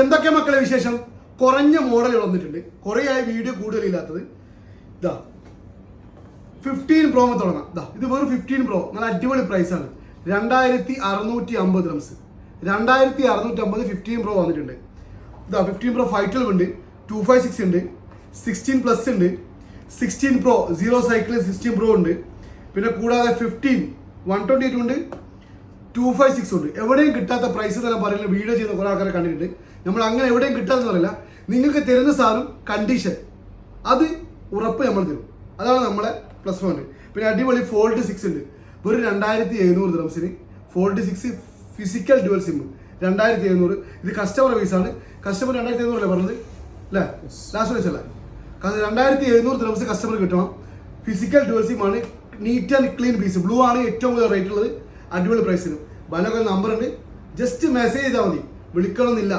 എന്തൊക്കെ മക്കളെ വിശേഷം? കുറഞ്ഞ മോഡൽ വന്നിട്ടുണ്ട്. കുറേ ആയി വീഡിയോ കൂടുതലില്ലാത്തത്. ഇതാ 15 പ്രോ തുടങ്ങാം. ഇതാ ഇത് വെറും 15 പ്രോ, നല്ല അടിപൊളി പ്രൈസാണ്. 2650 ഡ്രംസ്. 2650 15 പ്രോ വന്നിട്ടുണ്ട്. ഇതാ 15 പ്രോ 512 ഉണ്ട്, 256 ഉണ്ട്, 16 പ്ലസ് ഉണ്ട്, 16 പ്രോ 0 സൈക്കിൾ 16 പ്രോ ഉണ്ട്. പിന്നെ കൂടാതെ 15 128 ഉണ്ട്, 256 ഉണ്ട്. എവിടെയും കിട്ടാത്ത പ്രൈസ് തന്നെ പറയുന്നത് വീഡിയോ ചെയ്യുന്ന കുറേ ആൾക്കാരെ കണ്ടിട്ടുണ്ട്. നമ്മൾ അങ്ങനെ എവിടെയും കിട്ടാതെന്ന് പറയില്ല. നിങ്ങൾക്ക് തരുന്ന സാധനം കണ്ടീഷൻ അത് ഉറപ്പ് നമ്മൾ തരും. അതാണ് നമ്മളെ പ്ലസ് പോയിന്റ്. പിന്നെ അടിപൊളി ഫോൾഡ് 6 ഉണ്ട്, വെറും 2700 ദിറംസിന്. Fold 6 physical dual SIM 2700. ഇത് കസ്റ്റമർ പീസാണ്. കസ്റ്റമർ 2700 അല്ലേ പറഞ്ഞത് അല്ലേ? ലാസ്റ്റ് പ്രൈസ് അല്ലേ? 2700 ദിറംസ് കസ്റ്റമർ കിട്ടണം. ഫിസിക്കൽ ഡ്യുവൽ സിം ആണ്, neat and clean piece. Blue ആണ് ഏറ്റവും കൂടുതൽ റേറ്റ് ഉള്ളത്. അടിപൊളി പ്രൈസിന്. ബലൊക്കെ നമ്പർ ഉണ്ട്, ജസ്റ്റ് മെസ്സേജ് ചെയ്താൽ മതി, വിളിക്കണമെന്നില്ല.